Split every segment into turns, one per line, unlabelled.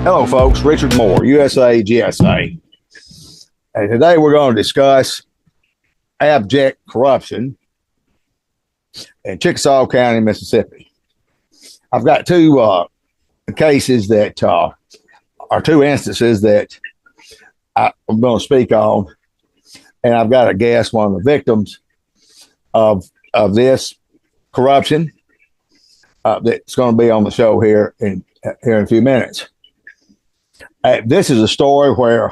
Hello, folks. Richard Moore, USAGSA. And today we're going to discuss abject corruption in Chickasaw County, Mississippi. I've got two cases that are two instances that I'm going to speak on, and I've got a guest, one of the victims of this corruption that's going to be on the show here in a few minutes. This is a story where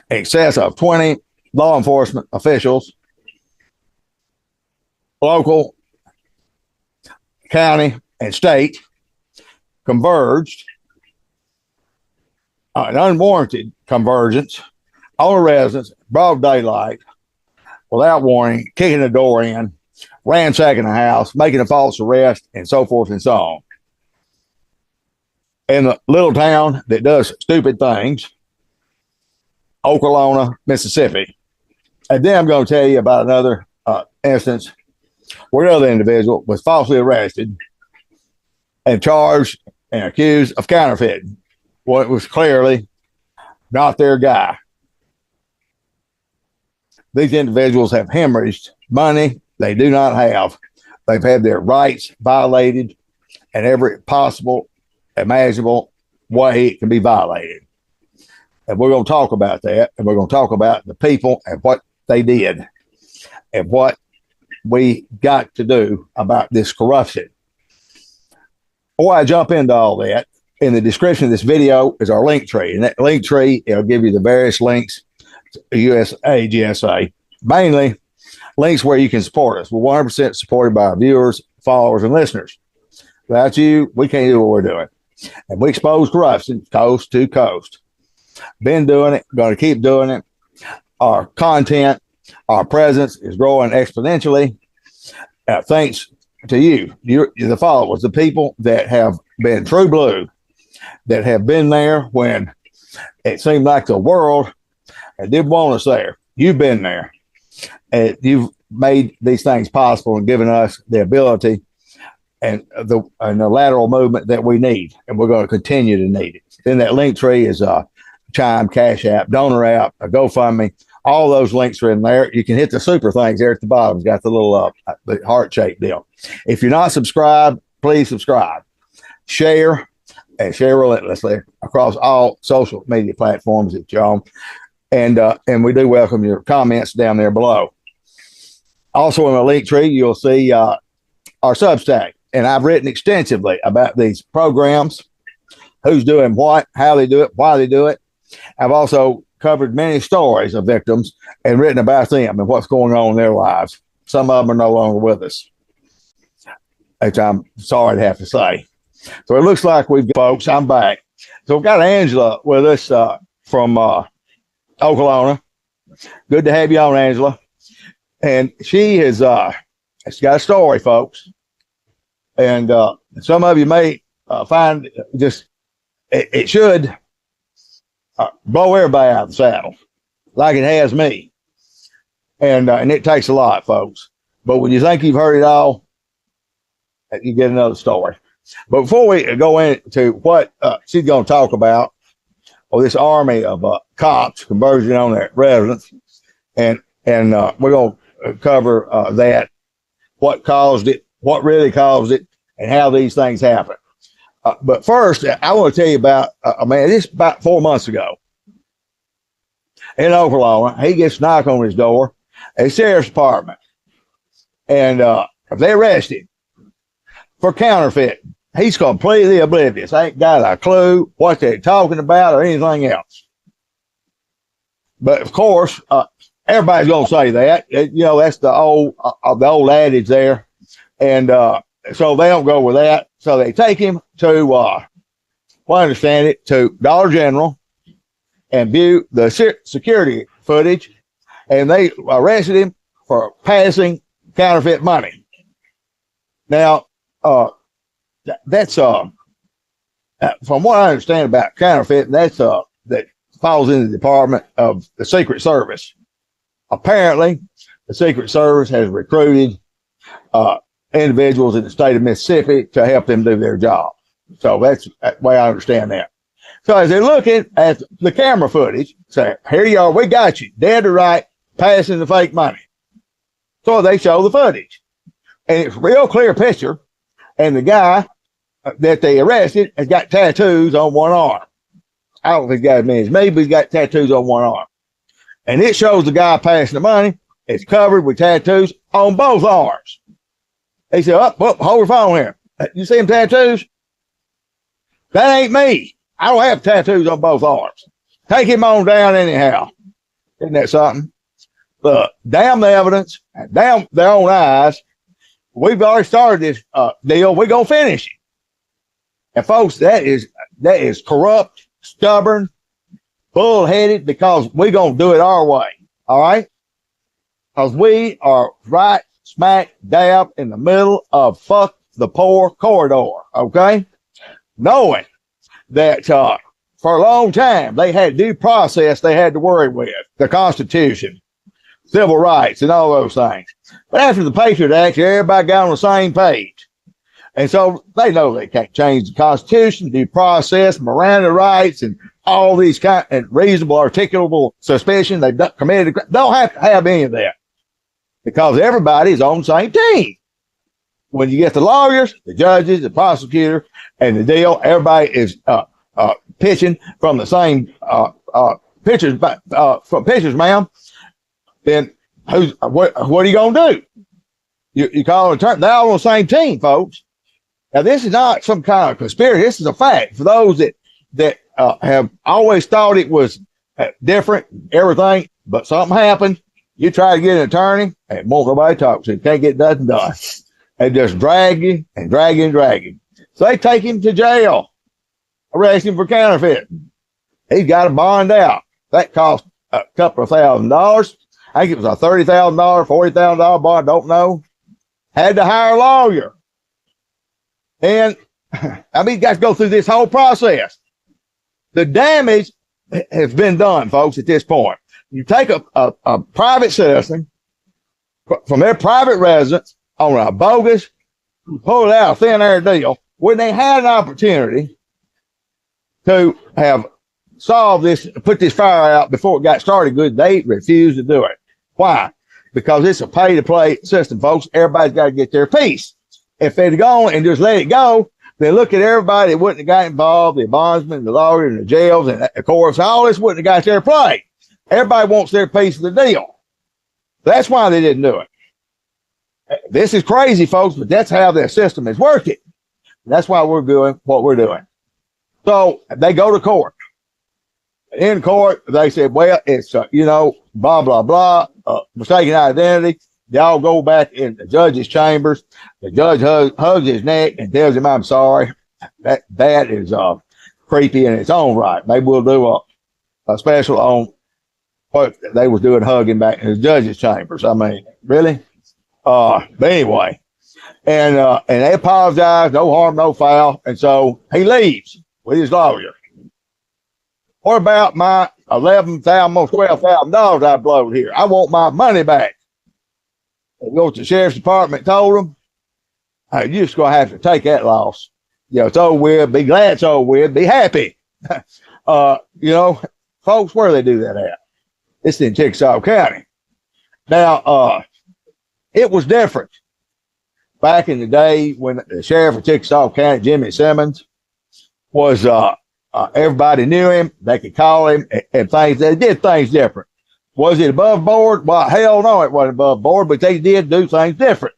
in excess of 20 law enforcement officials, local, county, and state, converged, an unwarranted convergence on a residence, broad daylight, without warning, kicking the door in, ransacking the house, making a false arrest, and so forth and so on. In the little town that does stupid things, Okolona, Mississippi. And then I'm going to tell you about another instance where another individual was falsely arrested and charged and accused of counterfeiting. Well, it was clearly not their guy. These individuals have hemorrhaged money they do not have. They've had their rights violated in every possible imaginable way it can be violated. And we're going to talk about that, and we're going to talk about the people and what they did and what we got to do about this corruption. Before I jump into all that, in the description of this video is our link tree, and that link tree, it'll give you the various links to USAGSA, mainly links where you can support us. We're 100% supported by our viewers, followers, and listeners. Without you, we can't do what we're doing. And we expose corruption coast to coast. Been doing it, going to keep doing it. Our content, our presence is growing exponentially. Thanks to you, the followers, the people that have been true blue, that have been there when it seemed like the world didn't want us there. You've been there. And you've made these things possible and given us the ability and the lateral movement that we need, and we're going to continue to need it. Then that link tree is a Chime, Cash App, Donor App, a GoFundMe. All those links are in there. You can hit the super things there at the bottom. It's got the little the heart-shaped deal. If you're not subscribed, please subscribe. Share, and share relentlessly across all social media platforms that you're on. And we do welcome your comments down there below. Also in the link tree, you'll see our Substack. And I've written extensively about these programs, who's doing what, how they do it, why they do it. I've also covered many stories of victims and written about them and what's going on in their lives. Some of them are no longer with us, which I'm sorry to have to say. So it looks like we've got, folks, I'm back. So we've got Angela with us from Okolona. Good to have you on, Angela. And she has she's got a story, folks. And some of you may find just, it should blow everybody out of the saddle, like it has me. And it takes a lot, folks. But when you think you've heard it all, you get another story. But before we go into what she's going to talk about, or this army of cops converging on their residence, and we're going to cover that, what caused it, what really caused it, and how these things happen. But first, I want to tell you about this about 4 months ago in Oklahoma. He gets a knock on his door, a sheriff's department, and they arrest him for counterfeit. He's completely oblivious. Ain't got a clue what they're talking about or anything else. But of course, everybody's going to say that. That's the old adage there, and so they don't go with that. So they take him to, I understand it, to Dollar General, and view the security footage, and they arrested him for passing counterfeit money. Now, that's from what I understand about counterfeit, that falls in the Department of the Secret Service. Apparently, the Secret Service has recruited individuals in the state of Mississippi to help them do their job. So that's the way I understand that. So as they're looking at the camera footage, say, here you are, we got you, dead to right, passing the fake money. So they show the footage. And it's a real clear picture. And the guy that they arrested has got tattoos on one arm. I don't think he's got as many as me, but he's got tattoos on one arm. And it shows the guy passing the money. It's covered with tattoos on both arms. They said, hold your phone here. You see them tattoos? That ain't me. I don't have tattoos on both arms. Take him on down anyhow. Isn't that something? But damn the evidence, damn their own eyes. We've already started this deal. We're going to finish it. And folks, that is corrupt, stubborn, bullheaded, because we're going to do it our way. All right? Because we are right smack dab in the middle of fuck the poor corridor. Okay? Knowing that for a long time they had due process they had to worry with, the Constitution, civil rights, and all those things. But after the Patriot Act, everybody got on the same page. And so they know they can't change the Constitution, due process, Miranda rights, and all these kind and reasonable, articulable suspicion they've committed. Don't have to have any of that because everybody's on the same team. When you get the lawyers, the judges, the prosecutor, and the deal, everybody is pitching from the same pitchers, from pitchers, ma'am. Then what are you gonna do? You call an attorney. They're all on the same team, folks. Now this is not some kind of conspiracy. This is a fact for those that have always thought it was different, everything. But something happened. You try to get an attorney, and won't nobody talk to you. Can't get nothing done. They just drag you and drag you and drag you. So they take him to jail, arrest him for counterfeiting. He's got to bond out. That cost a couple of $1,000. I think it was a $30,000, $40,000 bond, don't know. Had to hire a lawyer. And I mean, you got to go through this whole process. The damage has been done, folks, at this point. You take a private citizen from their private residence on a bogus, pull out a thin air deal when they had an opportunity to have solved this, put this fire out before it got started good. They refused to do it. Why? Because it's a pay to play system, folks. Everybody's got to get their piece. If they'd gone and just let it go, then look at everybody that wouldn't have got involved, the bondsmen, the lawyers, and the jails, and of course, all this wouldn't have got their play. Everybody wants their piece of the deal. That's why they didn't do it. This is crazy, folks, but that's how their system is working. That's why we're doing what we're doing. So they go to court. In court, they said, well, it's, blah, blah, blah, mistaken identity. They all go back in the judge's chambers. The judge hugs his neck and tells him, I'm sorry. That is creepy in its own right. Maybe we'll do a special on what they was doing, hugging back in the judge's chambers. I mean, really? But anyway, and they apologize, no harm, no foul. And so he leaves with his lawyer. What about my $11,000, almost $12,000 I blowed here? I want my money back. They go to the sheriff's department, told them, hey, you're just going to have to take that loss. It's over with. Be glad it's over with. Be happy. Folks, where do they do that at? It's in Chickasaw County. Now, it was different back in the day when the sheriff of Chickasaw County, Jimmy Simmons, was, everybody knew him. They could call him and things. They did things different. Was it above board? Well, hell no, it wasn't above board, but they did do things different.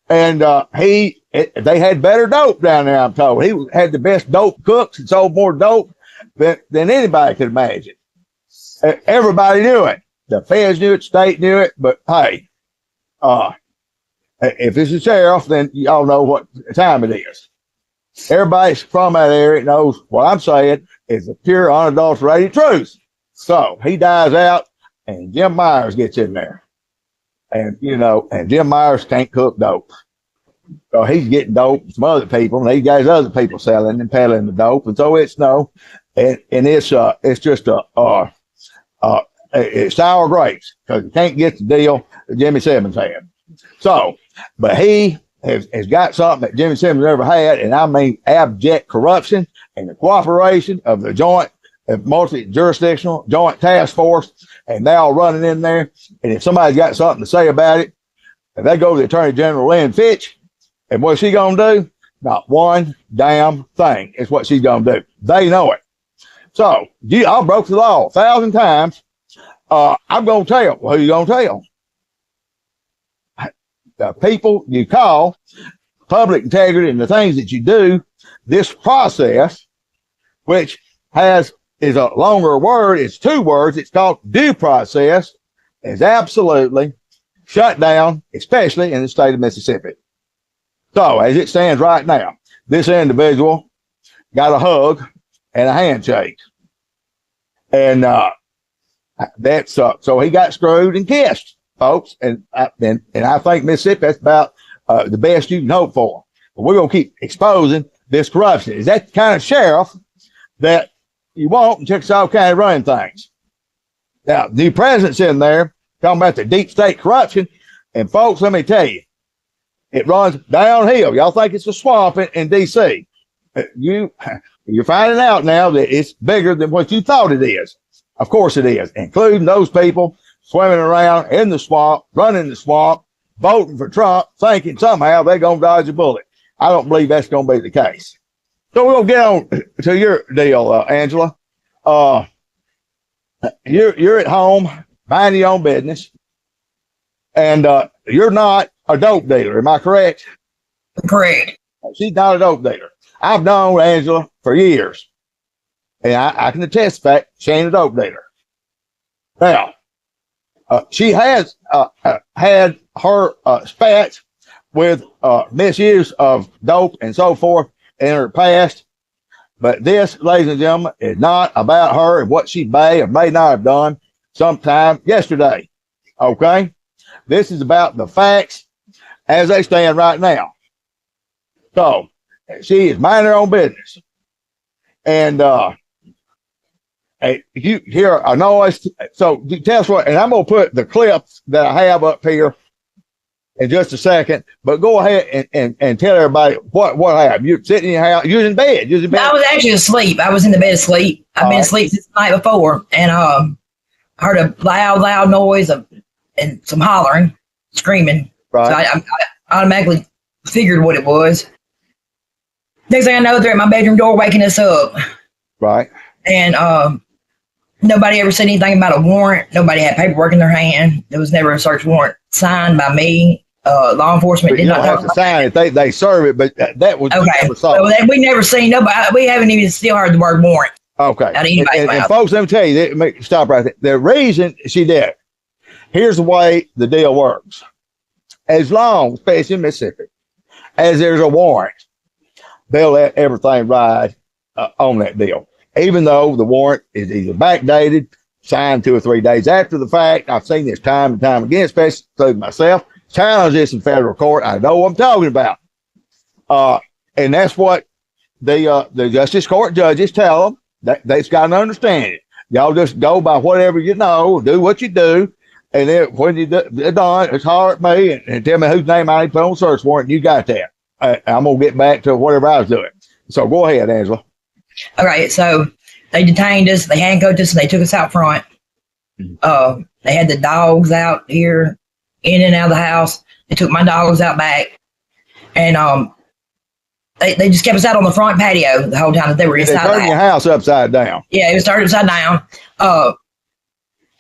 And they had better dope down there, I'm told. He had the best dope cooks and sold more dope than anybody could imagine. Everybody knew it. The feds knew it, state knew it, but hey, if it's a sheriff, then y'all know what time it is. Everybody from that area knows what I'm saying is the pure, unadulterated truth. So he dies out, and Jim Myers gets in there. And, and Jim Myers can't cook dope. So he's getting dope from other people, and these guys, other people selling and peddling the dope. And so it's just it's sour grapes because you can't get the deal that Jimmy Simmons had. So, but he has got something that Jimmy Simmons never had, and I mean abject corruption and the cooperation of the joint, multi-jurisdictional joint task force, and they all running in there. And if somebody's got something to say about it, if they go to the Attorney General Lynn Fitch, and what's she going to do? Not one damn thing is what she's going to do. They know it. So I broke the law 1,000 times. I'm going to tell. Well, who you going to tell? The people you call, public integrity, and the things that you do. This process, which is a longer word, it's 2 words. It's called due process, is absolutely shut down, especially in the state of Mississippi. So as it stands right now, this individual got a hug and a handshake. And so he got screwed and kissed, folks. And I think Mississippi, that's about the best you can hope for. But we're going to keep exposing this corruption. Is that the kind of sheriff that you want in Chickasaw County running things? Now, the president's in there talking about the deep state corruption. And folks, let me tell you, it runs downhill. Y'all think it's a swamp in D.C. You're finding out now that it's bigger than what you thought it is. Of course it is, including those people swimming around in the swamp, running the swamp, voting for Trump, thinking somehow they're going to dodge a bullet. I don't believe that's going to be the case. So we'll get on to your deal, Angela. You're at home, minding your own business, and you're not a dope dealer. Am I correct?
Correct.
She's not a dope dealer. I've known Angela for years, and I can attest to the fact she ain't a dope dealer. Now, she has had her spats with misuse of dope and so forth in her past, but this, ladies and gentlemen, is not about her and what she may or may not have done sometime yesterday. Okay? This is about the facts as they stand right now. So, she is minding her own business. And you hear a noise. So, tell us what, and I'm going to put the clips that I have up here in just a second, but go ahead and tell everybody what happened. You're sitting in your house, you're in bed.
I was actually asleep. I was in the bed asleep. I've been asleep since the night before, and heard a loud noise and some hollering, screaming.
Right.
So I automatically figured what it was. Next thing I know, they're at my bedroom door waking us up.
Right.
And nobody ever said anything about a warrant. Nobody had paperwork in their hand. There was never a search warrant signed by me. Law enforcement did not
have to sign it. They serve it, but that was
okay. So we never seen nobody. We haven't even still heard the word warrant.
Okay. And folks, let me tell you, stop right there. The reason she did, here's the way the deal works. As long, especially in Mississippi, as there's a warrant, they'll let everything ride on that deal. Even though the warrant is either backdated, signed 2 or 3 days after the fact. I've seen this time and time again, especially including myself. Challenge this in federal court. I know what I'm talking about. And that's what the justice court judges tell them. They've got to understand it. Y'all just go by whatever you know, do what you do. And then when you're done, it's holler at me and tell me whose name I need to put on the search warrant. And you got that. I'm going to get back to whatever I was doing. So go ahead, Angela.
Okay, so they detained us, they handcuffed us, and they took us out front. They had the dogs out here, in and out of the house. They took my dogs out back. And they just kept us out on the front patio the whole time that they were inside the house.
They turned your house upside down.
Yeah, it was turned upside down.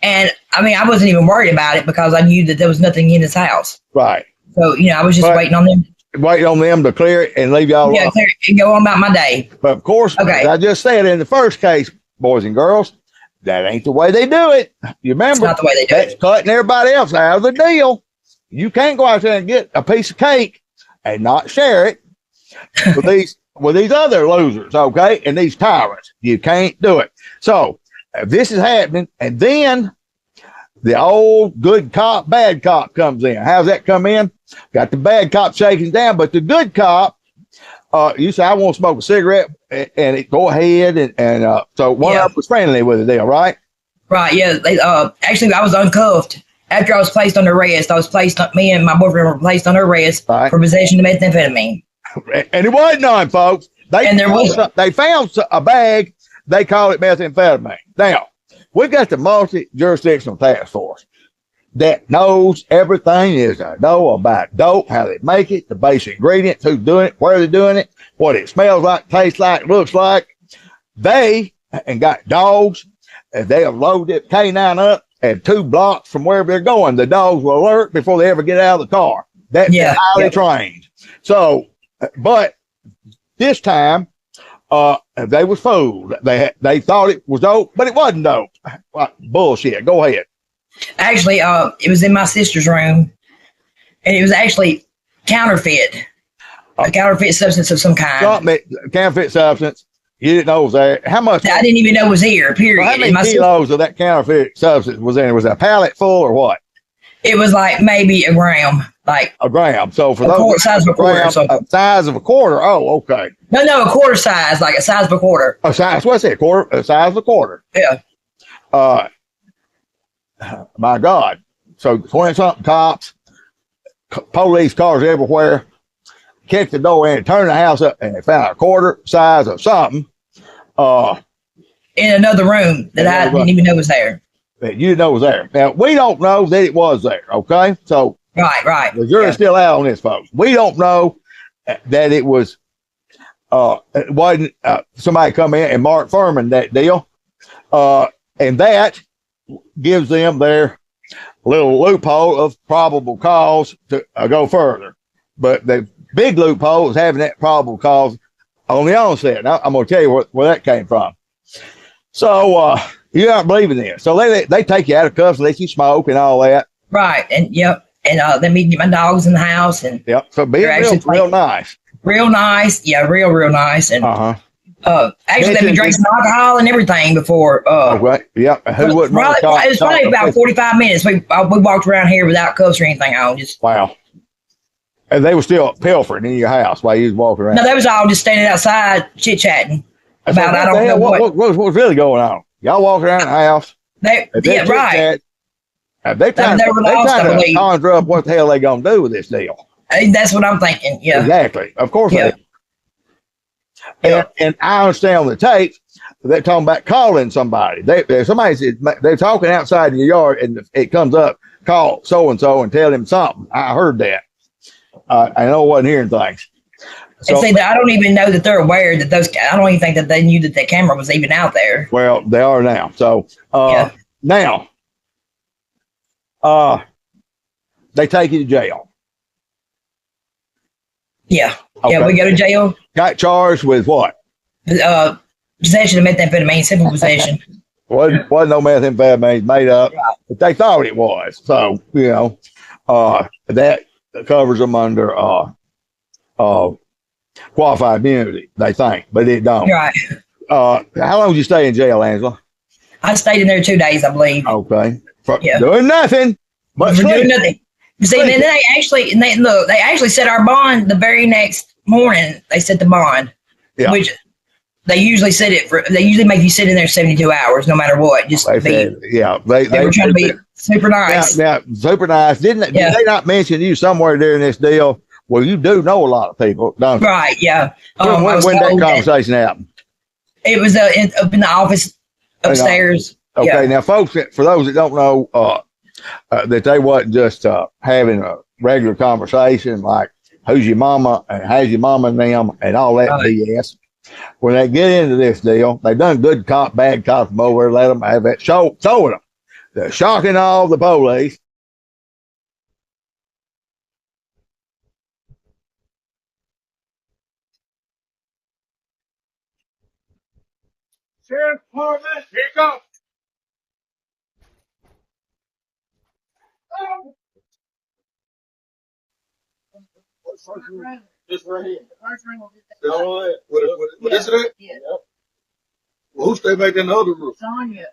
And, I mean, I wasn't even worried about it because I knew that there was nothing in this house.
Right.
So, I was just waiting on them.
Waiting on them to clear it and leave y'all alone.
Clear it and go on about my day.
But, of course, as I just said in the first case, boys and girls, that ain't the way they do it. You remember?
It's not the way they do
that's
it.
Cutting everybody else out of the deal. You can't go out there and get a piece of cake and not share it with these other losers, okay? And these tyrants. You can't do it. So This is happening, and then the old good cop, bad cop comes in. How's that come in? Got the bad cop shaking down, but the good cop, you say, I want to smoke a cigarette, and it go ahead. And so one of us was friendly with the deal, right?
Right, yeah. They, actually, I was uncuffed. After I was placed under arrest, me and my boyfriend were placed under arrest for possession of methamphetamine.
And it wasn't none, folks. They found a bag. They call it methamphetamine. Now, we've got the multi-jurisdictional task force that knows everything is a know about dope, how they make it, the basic ingredients, who's doing it, where they're doing it, what it smells like, tastes like, looks like. They got dogs, and they have loaded it K9 up, and 2 blocks from wherever they're going, the dogs will alert before they ever get out of the car. That's highly trained. So, but this time, they was fooled. They thought it was dope, but it wasn't dope. Bullshit. Go ahead.
Actually, it was in my sister's room, and it was actually counterfeit, a counterfeit substance of some kind.
Counterfeit substance. You didn't know it was there. How much?
I didn't even know it was here, period.
Well, how many kilos of that counterfeit substance was in? Was it a pallet full or what?
It was like maybe a gram. Like
a gram. So for
those size of a quarter.
Size of a quarter. Oh, okay.
No, a quarter size, like a size of a quarter.
A size, what's it? A size of a quarter.
Yeah.
My God. So 20-something cops, police cars everywhere, kicked the door in, turned the house up, and they found a quarter size of something.
In another room that I didn't even know was there.
That you didn't know was there. Now, we don't know that it was there, okay? So,
right.
The jury's still out on this, folks. We don't know that it was, it wasn't somebody come in and Mark Furman that deal. And that gives them their little loophole of probable cause to go further. But the big loophole is having that probable cause on the onset. Now, I'm going to tell you where that came from. So, you aren't believing this. So they take you out of cuffs, let you smoke and all that.
Right. And and let me get my dogs in the house and
so being real nice.
Real nice. Yeah, real nice. And actually let me drink some alcohol and everything before
right. Yeah. Who wouldn't
it was probably about 45 minutes. We walked around here without cuffs or anything on. Just
wow. And they were still pilfering in your house while you was walking around.
No, they was all just standing outside chit chatting about I don't know
what's really going on. Y'all walking around the house.
Right.
They trying to conjure up what the hell they gonna do with this deal.
That's what I'm thinking. Yeah,
exactly. Of course they. And I understand on the tape they're talking about calling somebody. They're talking outside in your yard, and it comes up, call so and so and tell him something. I heard that. I know I wasn't hearing things.
So, and see, I don't even know that they're aware that I don't even think that they knew that the camera was even out there.
Well, they are now. So now, they take you to jail.
Yeah. Okay. Yeah, we go to jail.
Got charged with what?
Possession of methamphetamine, simple possession.
wasn't no methamphetamine made up, but they thought it was. So, that covers them under qualified immunity, they think, but it don't.
Right.
How long did you stay in jail, Angela?
I stayed in there 2 days, I believe.
Okay. Doing nothing.
But doing nothing. See, and then they actually set our bond the very next morning. They set the bond, which they usually they usually make you sit in there 72 hours, no matter what. Just they were trying to be super nice.
Yeah, super nice. Did they not mention you somewhere during this deal? Well, you do know a lot of people, don't you?
Right, yeah.
When that conversation happened?
It was up in the office upstairs.
Okay, now, folks, for those that don't know, that they wasn't just having a regular conversation like who's your mama and how's your mama and them and all that BS. When they get into this deal, they done good cop, bad cop from over, let them have that show with them. They're shocking all the police.
Sheriff Department, here you go. This right here. What is it? Yeah. Well, who stay back in the other room? Sonya.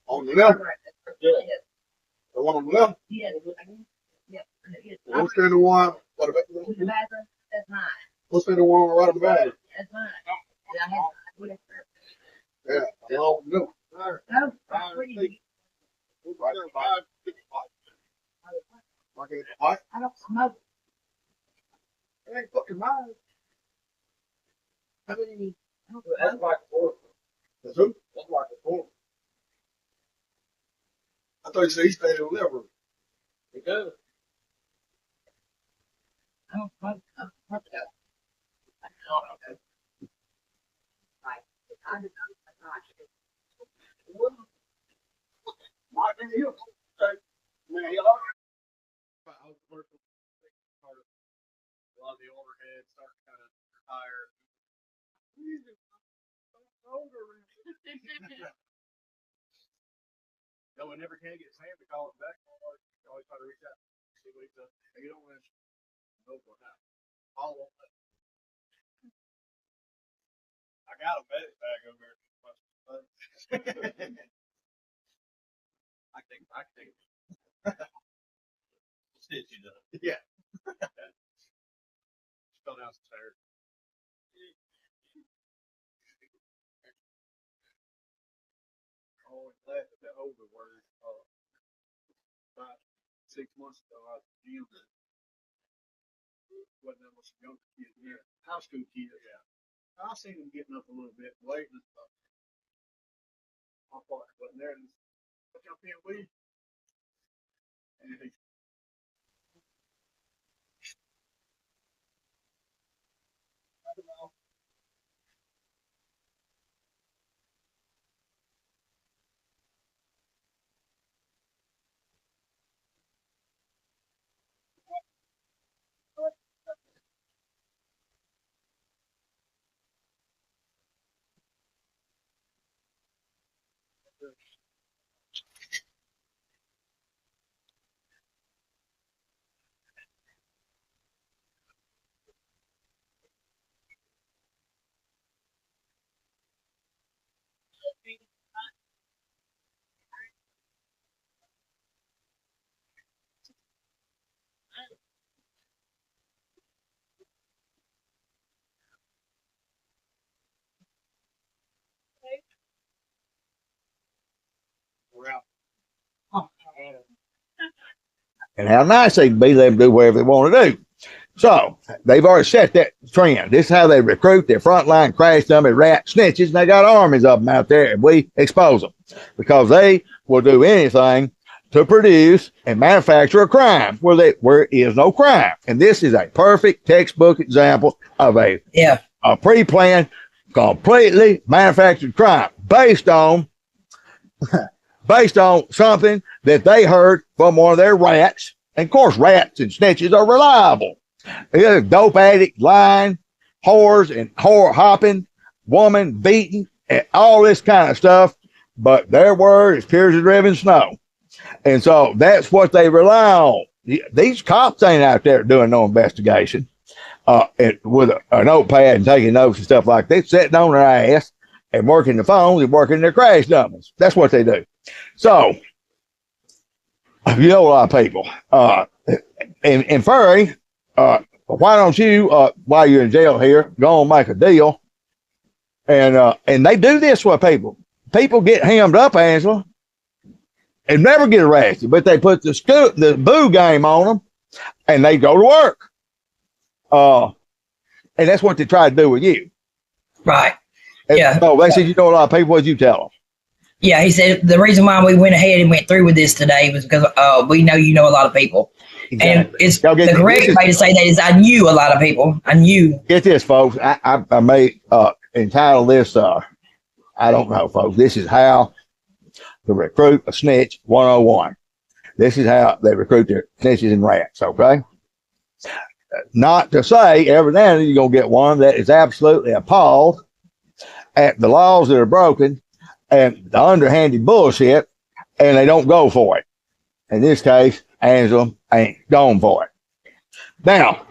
On the left? Yeah. The one on the left?
Yeah.
What's the one? What's the one right on the back? Yeah. No.
I don't smoke.
It ain't fucking mine.
How many?
That's like a four. That's who? That's like a four. I thought you said he stayed in the living room. He does.
I don't smoke. I don't smoke.
Man, he already. I was working a lot of the older heads start kind of retire. No one never can get his hand to call him back. Always try to reach out, see what he's up. You don't want to know what happened. All of that. I got a medic bag over there. I think stitch you done. Yeah. Fell down some stairs. Always laugh at that older word. About 6 months ago, I was at the gym. Wasn't that much younger kid there. High school kid. Yeah. I seen him getting up a little bit late and stuff. My partner wasn't there. And what y'all can't leave? And he were out.
And how nice they can be, let them do whatever they want to do. So they've already set that trend. This is how they recruit their frontline crash dummy rat snitches, and they got armies of them out there, and we expose them because they will do anything to produce and manufacture a crime where there is no crime. And this is a perfect textbook example of a pre-planned, completely manufactured crime based on something that they heard from one of their rats. And of course, rats and snitches are reliable. Dope addict, lying, whores and whore hopping, woman beating, and all this kind of stuff. But their word is pure as driven snow. And so that's what they rely on. These cops ain't out there doing no investigation with a notepad and taking notes and stuff like that. They're sitting on their ass and working the phones and working their crash dummies. That's what they do. So, you know a lot of people. And Furry, why don't you, while you're in jail here, go and make a deal? And they do this with people. People get hemmed up, Angela, and never get arrested, but they put the boo game on them, and they go to work. And that's what they try to do with you.
Right.
And so they said, you know a lot of people. What'd you tell them?
Yeah, he said the reason why we went ahead and went through with this today was because we know you know a lot of people. Exactly. And it's the correct way to say that is I knew a lot of people. I knew. Get this, folks. I may entitle this, I don't know, folks. This is how to recruit a snitch 101. This is how they recruit their snitches and rats, okay? Not to say every now and then you're going to get one that is absolutely appalled at the laws that are broken and the underhanded bullshit, and they don't go for it. In this case, Angela ain't going for it. Now,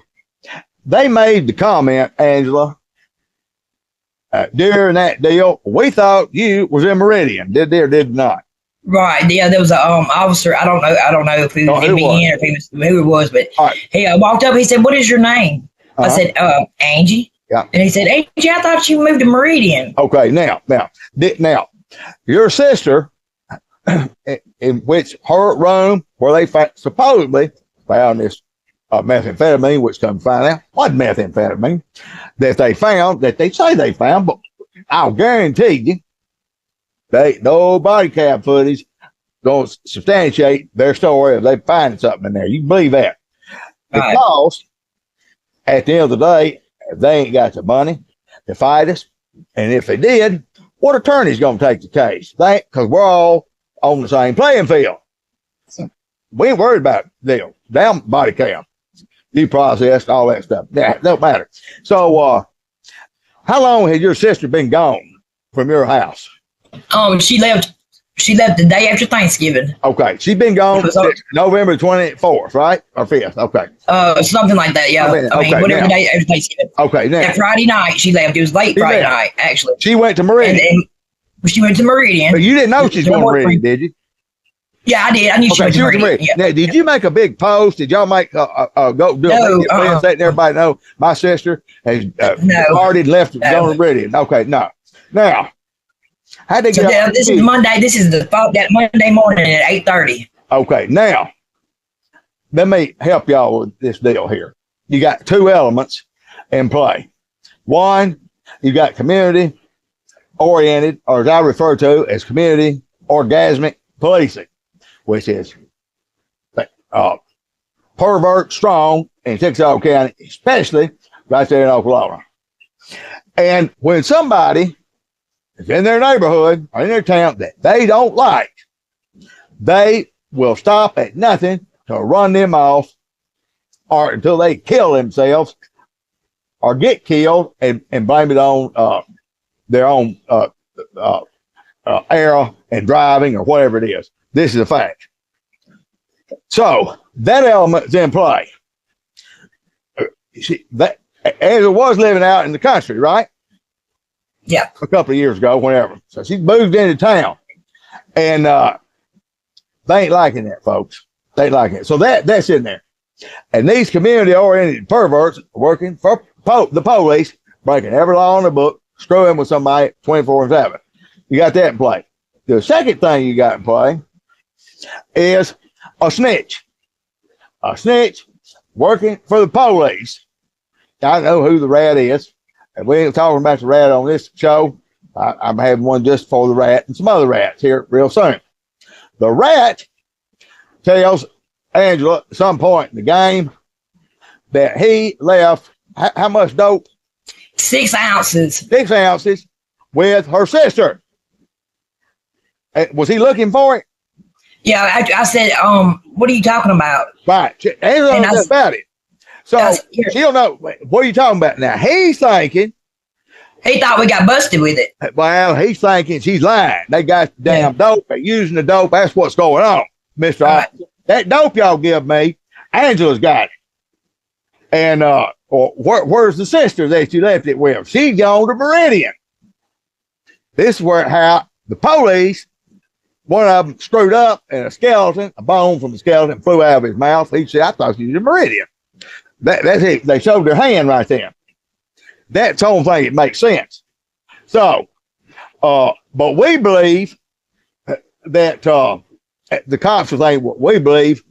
they made the comment, Angela,
During that deal, we thought you was in Meridian. Did they or did not?
Right. Yeah, there was a officer. I don't know if he was in or if he was who it was, but
Right.
he walked up. He said, "What is your name?" I said, Angie.
Yeah.
And he said, Angie, I thought you moved to Meridian.
Okay. Now, your sister, in which her room where they supposedly found this methamphetamine, which come find out what methamphetamine that they found, that they say they found, but I'll guarantee you, no body cam footage going to substantiate their story if they find something in there. You believe that? Because at the end of the day, if they ain't got the money to fight us, and if they did, what attorney's going to take the case? Because we're all on the same playing field. We ain't worried about deal. Down body cam, due process, all that stuff. Yeah, don't matter. So, how long has your sister been gone from your house?
She left the day after Thanksgiving.
Okay, she's been gone since November 24th, right? Or 5th, okay.
Something like that, yeah. I mean, whatever day after Thanksgiving.
Okay, now.
That Friday night, she left. It was late Friday night, actually.
She went to Meridian.
And she went to Meridian.
But you didn't know she's going to Meridian, did you?
Yeah, I did. I knew she went to Meridian. Yeah.
Now, did you make a big post? Did y'all make go do a letting everybody know my sister has already left going to Meridian? Okay, no. Now, how'd they get?
This is Monday. This is that Monday morning at 8:30.
Okay, now let me help y'all with this deal here. You got two elements in play. One, you got community oriented, or as I refer to as community orgasmic policing, which is pervert strong in Chickasaw County, especially right there in Okolona. And when somebody is in their neighborhood or in their town that they don't like, they will stop at nothing to run them off, or until they kill themselves or get killed, and blame it on their own error in driving or whatever it is. This is a fact. So that element is in play. That, as it was living out in the country, right?
Yeah.
A couple of years ago, whenever. So she moved into town, and they ain't liking that, folks. They ain't liking it. So that's in there. And these community-oriented perverts working for the police, breaking every law in the book, screwing with somebody 24/7. You got that in play. The second thing you got in play is a snitch. A snitch working for the police. I know who the rat is, and we ain't talking about the rat on this show. I'm having one just for the rat and some other rats here real soon. The rat tells Angela at some point in the game that he left how much dope?
6 ounces.
6 ounces with her sister. Was he looking for it?
Yeah, I said, what are you talking about?
Right. Angela knows about it. So she'll know. What are you talking about now? He's thinking.
He thought we got busted with it.
Well, he's thinking she's lying. They got the damn dope. They're using the dope. That's what's going on, Mr. Right. That dope y'all give me, Angela's got it. And where's the sister that you left it with? She's gone to Meridian. This is how the police, one of them screwed up, and a bone from the skeleton flew out of his mouth. He said, I thought you was in Meridian. That's it. They showed their hand right there. That's the only thing that makes sense. So, but we believe that the cops will think what we believe,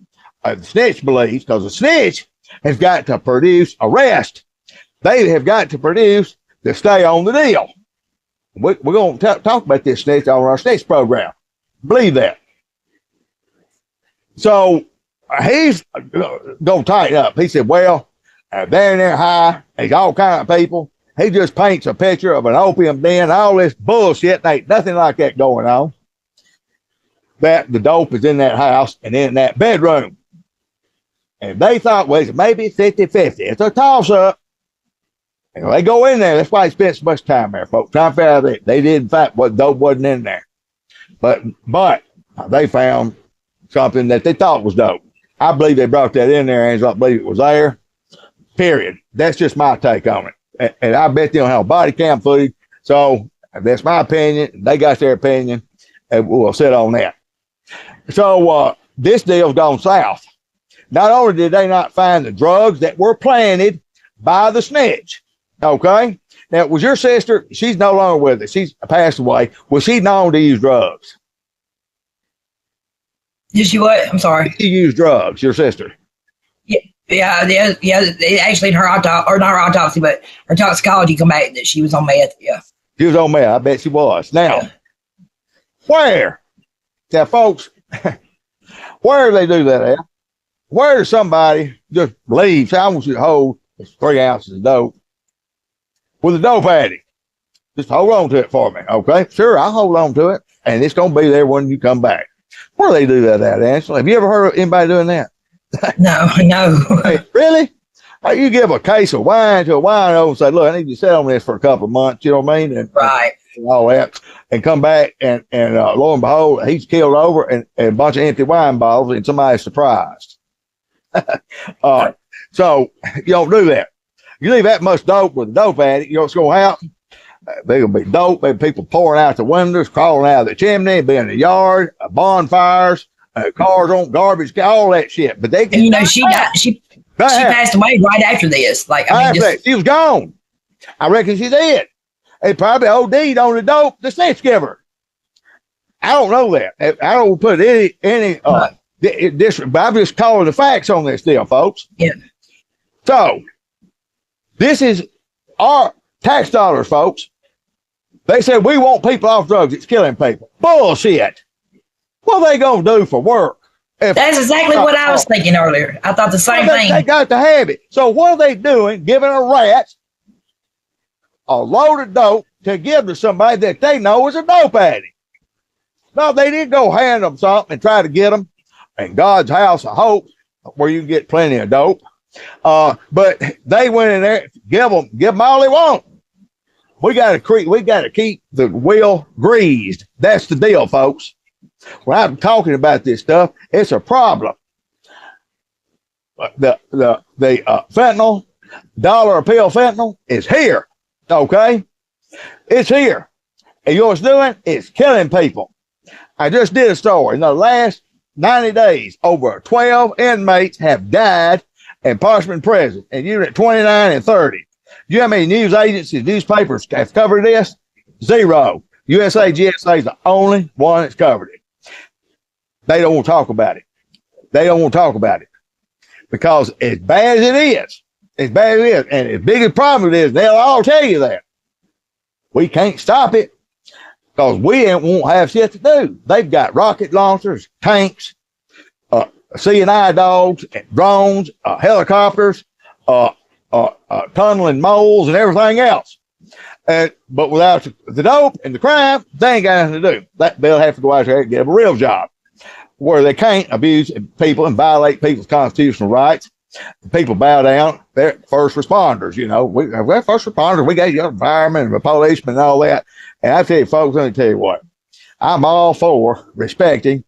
the snitch believes, because the snitch has got to produce arrest. They have got to produce to stay on the deal. We're going to talk about this snitch on our snitch program. Believe that. So he's going to tighten up. He said, well, they're in there high. There's all kind of people. He just paints a picture of an opium den, all this bullshit. Ain't nothing like that going on. That the dope is in that house and in that bedroom. And they thought, well, maybe 50-50. It's a toss-up. And they go in there. That's why they spent so much time there, folks, trying to figure out that they did, in fact, what dope wasn't in there. But they found something that they thought was dope. I believe they brought that in there, Angela. I believe it was there. Period. That's just my take on it. And I bet they don't have body cam footage So that's my opinion. They got their opinion, and we'll sit on that. So this deal's gone south. Not only did they not find the drugs that were planted by the snitch, okay? Now, was your sister, she's no longer with us. She's passed away. Was she known to use drugs?
Did she what? I'm sorry.
Did she use drugs, your sister?
Yeah. Actually, in her autopsy, or not her autopsy, but her toxicology come back that she was on meth. Yeah.
She was on meth. I bet she was. Now, where? Now, folks, where do they do that at? Where does somebody just leave? Say, I want you to hold 3 ounces of dope with a dope addict. Just hold on to it for me, okay? Sure, I'll hold on to it, and it's going to be there when you come back. Where do they do that at, Angela? Have you ever heard of anybody doing that?
No.
Hey, really? You give a case of wine to a wino and say, look, I need you to sit on this for a couple of months, you know what I mean? And,
right.
And all that, and come back, and lo and behold, he's killed over and a bunch of empty wine bottles, and somebody's surprised. So you don't do that. You leave that much dope with a dope addict, you know what's going to happen? There's going to be dope, there'll be people pouring out the windows, crawling out of the chimney, be in the yard, bonfires, cars on garbage, all that shit. But they can,
and, she died. She passed away right after this. Like, I mean,
she was gone. I reckon she did. They probably OD'd on the dope the snitch giver. I don't know that. I don't put any but I'm just calling the facts on this deal, folks.
Yeah.
So this is our tax dollars, folks. They said we want people off drugs. It's killing people. Bullshit. What are they gonna do for work?
That's exactly what I was thinking earlier. I thought the same thing.
They got the habit. So what are they doing? Giving a rat a load of dope to give to somebody that they know is a dope addict. No, they didn't go hand them something and try to get them in God's house of hope where you can get plenty of dope. But they went in there, give them all they want. We got to keep the wheel greased. That's the deal, folks. When I'm talking about this stuff, it's a problem. The fentanyl, dollar a pill fentanyl is here. Okay, it's here, and you know what's doing? It's killing people. I just did a story. In the last 90 days, over 12 inmates have died in Parchman Prison, and you're at 29 and 30. You know how many news agencies, newspapers have covered this? Zero. USAGSA is the only one that's covered it. They don't want to talk about it. They don't want to talk about it because as bad as it is, and as big a problem it is, they'll all tell you that. We can't stop it because we won't have shit to do. They've got rocket launchers, tanks, CNI dogs, drones, helicopters, tunneling moles, and everything else. But without the dope and the crime, they ain't got nothing to do. They'll have to go out there and get a real job where they can't abuse people and violate people's constitutional rights. People bow down. They're first responders, you know. We're first responders. We got your firemen and the policemen and all that. And I tell you, folks, let me tell you what. I'm all for respecting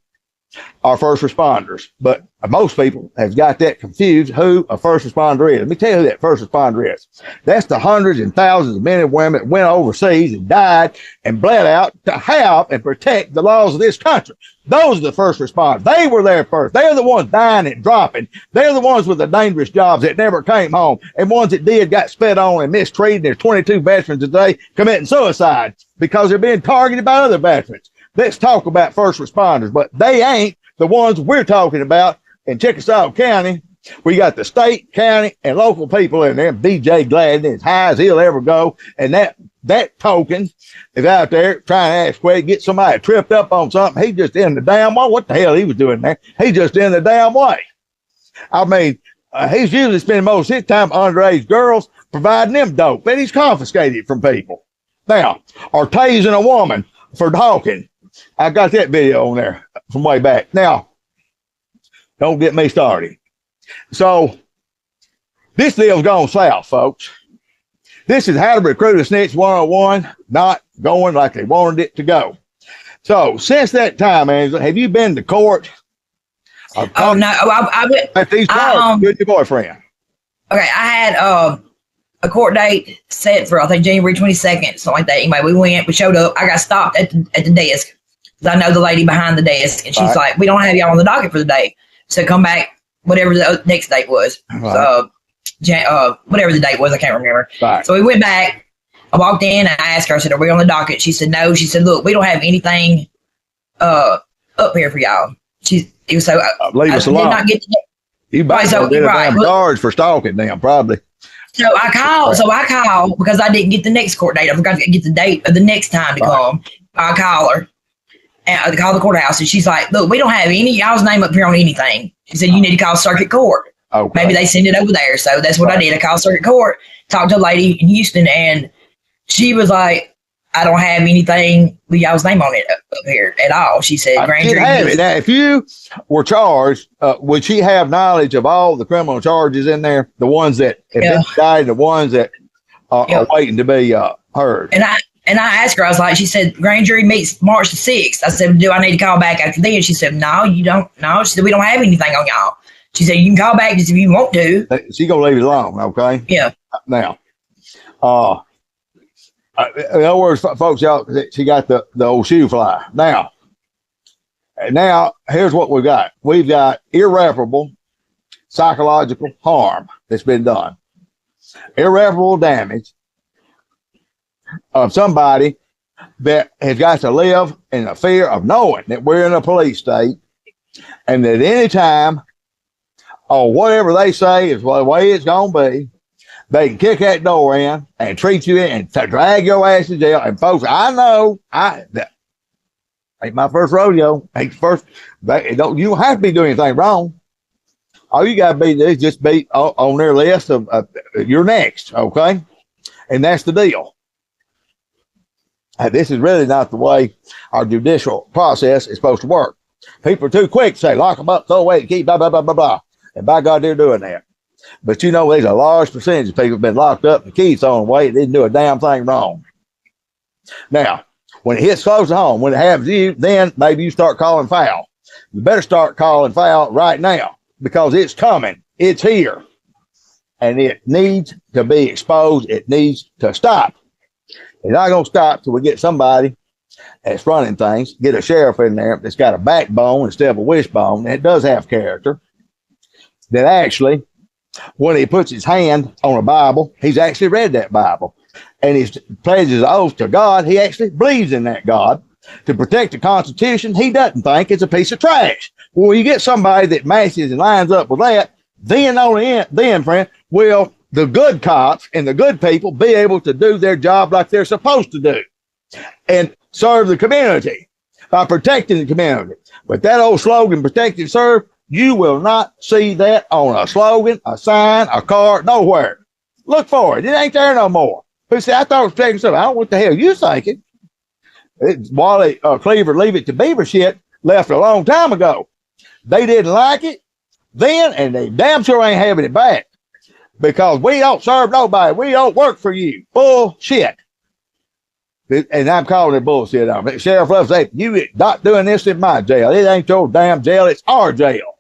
our first responders, but most people have got that confused who a first responder is. Let me tell you who that first responder is. That's the hundreds and thousands of men and women that went overseas and died and bled out to have and protect the laws of this country. Those are the first responders. They were there first. They're the ones dying and dropping. They're the ones with the dangerous jobs that never came home, and ones that did got spit on and mistreated. There's 22 veterans today committing suicide because they're being targeted by other veterans. Let's talk about first responders, but they ain't the ones we're talking about in Chickasaw County. We got the state, county, and local people in there. BJ Gladden, as high as he'll ever go, and that token is out there trying to ask where to get somebody tripped up on something. He just in the damn way. What the hell he was doing there? He just in the damn way. I mean, he's usually spending most of his time underage girls providing them dope, but he's confiscated from people now, or tasing a woman for talking. I got that video on there from way back. Now, don't get me started. So, this deal's gone south, folks. This is how to recruit a snitch 101, not going like they wanted it to go. So, since that time, Angela, have you been to court?
Oh, no. I went.
At these charges with your boyfriend.
Okay, I a court date set for, I think, January 22nd, something like that. Anyway, we showed up. I got stopped at the desk because I know the lady behind the desk, and she's like, we don't have y'all on the docket for the day. So come back, whatever the next date was. So, whatever the date was, I can't remember. So we went back. I walked in and I asked her, I said, are we on the docket? She said, no. She said, look, we don't have anything up here for y'all. Leave us alone. Did not get the,
you might get a damn charge for stalking them, probably.
So I called because I didn't get the next court date. I forgot to get the date of the next time to come. I call her and I call the courthouse, and she's like, look, we don't have any y'all's name up here on anything. She said, you need to call circuit court. Okay. Maybe they send it over there. So that's what I did. I called circuit court, talked to a lady in Houston, and she was like, I don't have anything with y'all's name on it up here at all. She said, grand jury.
Now, if you were charged, would she have knowledge of all the criminal charges in there? The ones that have been died, the ones that are waiting to be heard? And I
asked her, I was like, she said, grand jury meets March the 6th. I said, do I need to call back after then? She said, no, you don't. No, she said, we don't have anything on y'all. She said, you can call back just if you want to.
She gonna leave it alone, okay?
Yeah.
Now, in other words, folks, y'all, she got the old shoe fly. Now, here's what we've got. We've got irreparable psychological harm that's been done. Irreparable damage of somebody that has got to live in the fear of knowing that we're in a police state, and that any time or whatever they say is the way it's going to be, they can kick that door in and treat you in and drag your ass to jail. And folks, I know, that ain't my first rodeo. Ain't first. You don't have to be doing anything wrong. All you got to be is just be on their list of you're next, okay? And that's the deal. This is really not the way our judicial process is supposed to work. People are too quick to say, lock them up, throw away the key, blah, blah, blah, blah, blah. And by God, they're doing that. But there's a large percentage of people have been locked up, the keys thrown away, didn't do a damn thing wrong. Now, when it hits close to home, when it happens to you, then maybe you start calling foul. You better start calling foul right now, because it's coming. It's here. And it needs to be exposed. It needs to stop. It's not going to stop till we get somebody that's running things, get a sheriff in there that's got a backbone instead of a wishbone, that does have character, that actually, when he puts his hand on a Bible, he's actually read that Bible. And he pledges an oath to God. He actually believes in that God. To protect the Constitution, he doesn't think it's a piece of trash. Well, you get somebody that matches and lines up with that, then only then, friend, will the good cops and the good people be able to do their job like they're supposed to do and serve the community by protecting the community. But that old slogan, protect and serve, you will not see that on a slogan, a sign, a card, nowhere. Look for it. It ain't there no more. But see, I thought it was protecting something. I don't know what the hell you thinking. Wally Cleaver, leave it to Beaver shit, left a long time ago. They didn't like it then, and they damn sure ain't having it back, because we don't serve nobody. We don't work for you. Bullshit. And I'm calling it bullshit on it. Sheriff Love say, you not doing this in my jail. It ain't your damn jail. It's our jail.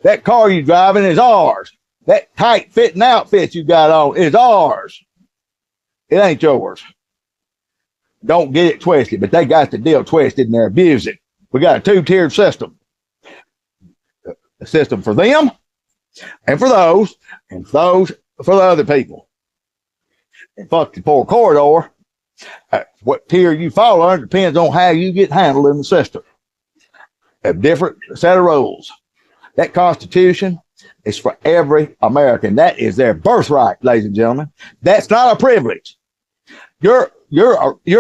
That car you driving is ours. That tight fitting outfit you got on is ours. It ain't yours. Don't get it twisted, but they got the deal twisted and they're abusing. We got a two-tiered system. A system for them and for those for the other people. And fuck the poor corridor. What tier you fall under depends on how you get handled in the system. A different set of rules. That Constitution is for every American. That is their birthright, ladies and gentlemen. That's not a privilege. Your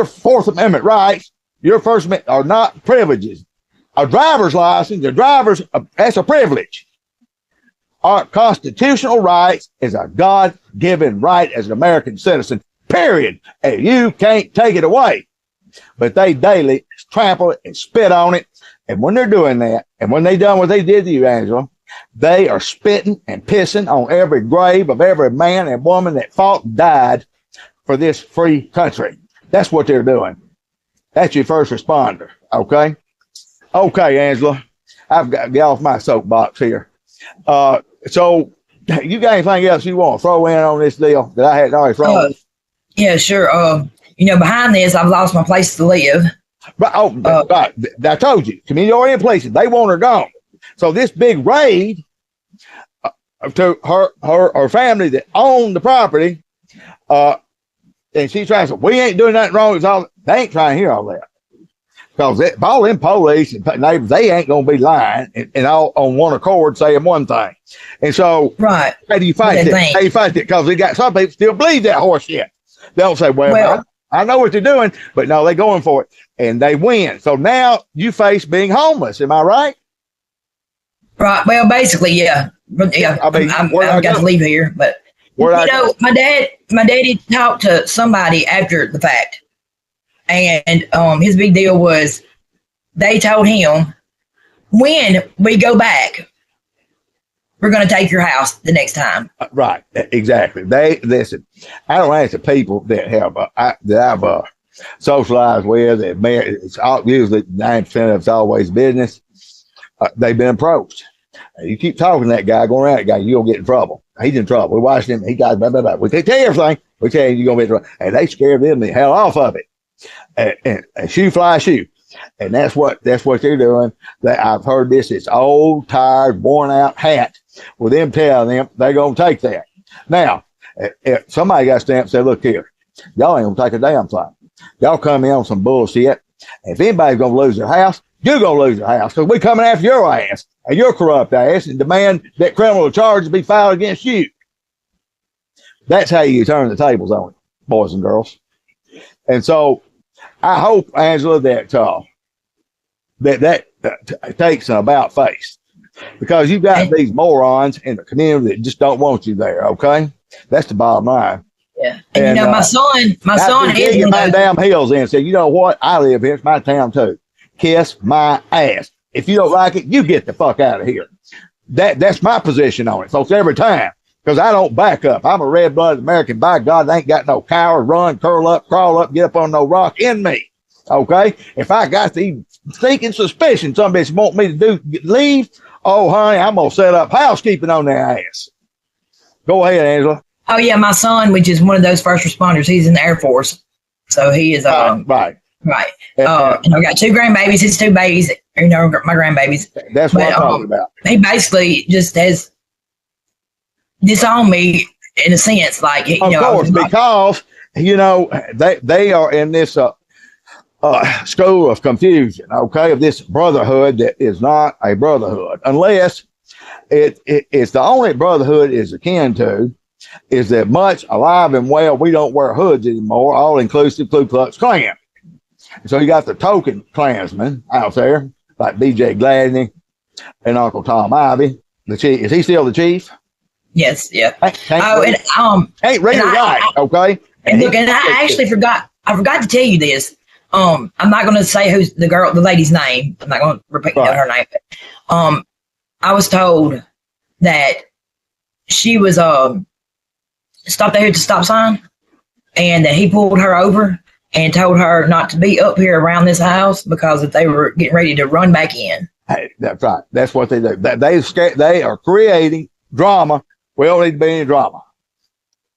Fourth Amendment rights, your First Amendment are not privileges. A driver's license, that's a privilege. Our constitutional rights is a God-given right as an American citizen, period. And you can't take it away. But they daily trample it and spit on it. And when they're doing that, and when they done what they did to you, Angela, they are spitting and pissing on every grave of every man and woman that fought and died for this free country. That's what they're doing. That's your first responder, okay? Okay, Angela, I've got to get off my soapbox here. So You got anything else you want to throw in on this deal that I hadn't already thrown in?
Yeah, sure. Behind this, I've lost my place to live.
Right, right. I told you, community oriented places, they want her gone. So this big raid to her family that owned the property, and she's trying to say, we ain't doing nothing wrong. It's all, they ain't trying to hear all that. Because all them police and neighbors, they ain't going to be lying and all on one accord saying one thing. And so,
right.
How do you fight that? How do you fight it? Because we got some people still believe that horse shit. They'll say, well I know what they're doing, but no, they're going for it. And they win. So now you face being homeless. Am I right?
Right. Well, basically, yeah. Yeah. I mean, I've got to leave here. But, my daddy talked to somebody after the fact. And his big deal was they told him, when we go back, we're going to take your house the next time.
Right. Exactly. Listen, I don't ask the people that have that I've socialized with, that it's usually 9% of it's always business. They've been approached. You keep talking to that guy, going around that guy, you're going to get in trouble. He's in trouble. We watched him. He got blah, blah, blah. We can tell you everything. We tell you you're going to be in trouble. And they scared them the hell off of it. And shoe fly shoe. And that's what they're doing. I've heard this. It's old, tired, worn out hat with them telling them they're going to take that. Now, if somebody got stamped and said, look here, y'all ain't going to take a damn thing. Y'all come in on some bullshit. If anybody's going to lose their house, you're going to lose your house because we're coming after your ass and your corrupt ass and demand that criminal charges be filed against you. That's how you turn the tables on it, boys and girls. And so I hope, Angela, that takes an about face, because you've got these morons in the community that just don't want you there. Okay, that's the bottom line.
Yeah, and my son is
my damn heels in and said, you know what? I live here. It's my town too. Kiss my ass. If you don't like it, you get the fuck out of here. That's my position on it, folks. Every time. Because I don't back up. I'm a red-blooded American. By God, I ain't got no coward, run, curl up, crawl up, get up on no rock in me. Okay? If I got the sneaking suspicion some bitch want me to leave, oh, honey, I'm going to set up housekeeping on their ass. Go ahead, Angela.
Oh, yeah, my son, which is one of those first responders, he's in the Air Force. So he is...
Right.
And I've got 2 grandbabies. His 2 babies, my grandbabies.
That's what I'm talking about.
He basically just has disowned me in a sense, like,
of course, because they are in this school of confusion, okay, of this brotherhood that is not a brotherhood, unless it's the only brotherhood is akin to is that much alive and well. We don't wear hoods anymore, all inclusive Ku Klux Klan. So you got the token Klansmen out there like BJ Gladney and Uncle Tom Ivy. The chief, is he still the chief?
Yes, yeah.
Ain't really right, okay.
And look, and I actually forgot to tell you this. I'm not going to say who's the lady's name. I'm not going to repeat her name. But, I was told that she was stopped there at the stop sign, and that he pulled her over and told her not to be up here around this house because if they were getting ready to run back in. Hey,
that's right. That's what they do. They are creating drama. We don't need to be any drama.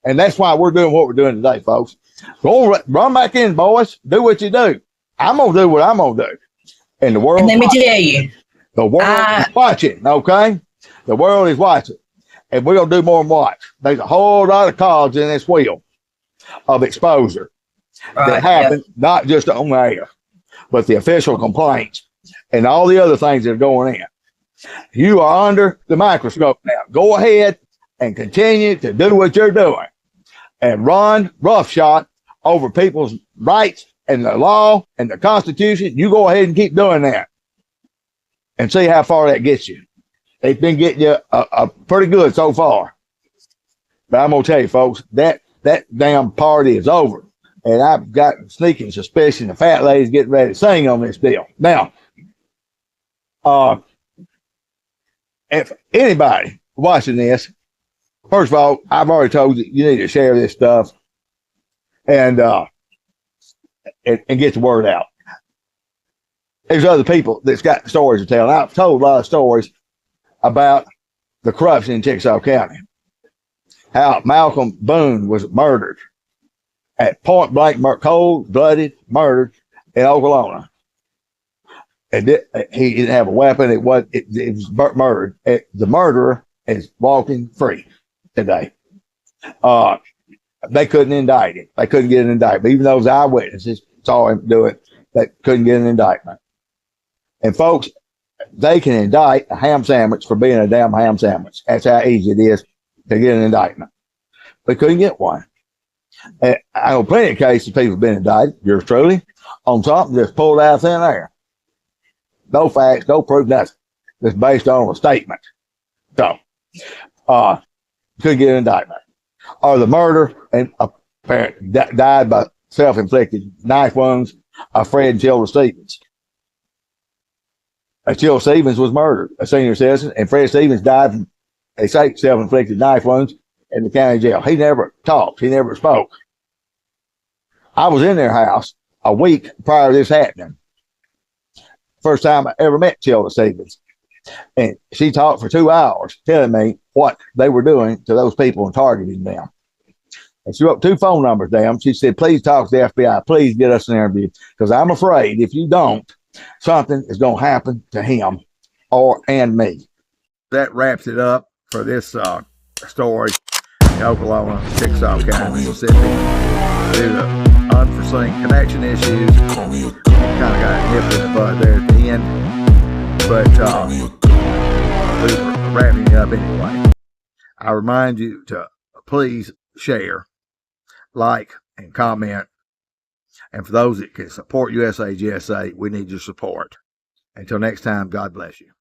And that's why we're doing what we're doing today, folks. Go run back in, boys. Do what you do. I'm going to do what I'm going to do. And the world.
And let me tell you.
The world is watching, okay? The world is watching. And we're going to do more than watch. There's a whole lot of cogs in this wheel of exposure that happen, not just on the air, but the official complaints and all the other things that are going in. You are under the microscope now. Go ahead and continue to do what you're doing and run roughshod over people's rights and the law and the Constitution. You go ahead and keep doing that and see how far that gets you. They've been getting you a pretty good so far. But I'm going to tell you, folks, that damn party is over. And I've got sneaking suspicion the fat lady's getting ready to sing on this deal. Now, if anybody watching this, first of all, I've already told you, you need to share this stuff and get the word out. There's other people that's got stories to tell. And I've told a lot of stories about the corruption in Chickasaw County. how Malcolm Boone was murdered at point blank, cold-blooded murdered in Okolona. He didn't have a weapon. It was murdered. The murderer is walking free today. They couldn't indict him. They couldn't get an indictment. Even those eyewitnesses saw him do it, they couldn't get an indictment. And folks, they can indict a ham sandwich for being a damn ham sandwich. That's how easy it is to get an indictment. They couldn't get one. And I know plenty of cases people have been indicted, yours truly, on something just pulled out of thin air. No facts, no proof, nothing. It's based on a statement. So, couldn't get an indictment. Or the murder and apparently died by self-inflicted knife wounds of Fred and Childa Stevens. Childa Stevens was murdered, a senior citizen, and Fred Stevens died from, they say, self-inflicted knife wounds in the county jail. He never talked. He never spoke. I was in their house a week prior to this happening. First time I ever met Childa Stevens. And she talked for 2 hours telling me what they were doing to those people and targeting them. And she wrote 2 phone numbers down. She said, please talk to the FBI. Please get us an interview. Because I'm afraid if you don't, something is going to happen to him and me. That wraps it up for this story in Okolona, Chickasaw County, Mississippi. Due to unforeseen connection issues, kind of got nipped in the butt there at the end. But we were wrapping it up anyway. I remind you to please share, like, and comment. And for those that can support USAGSA, we need your support. Until next time, God bless you.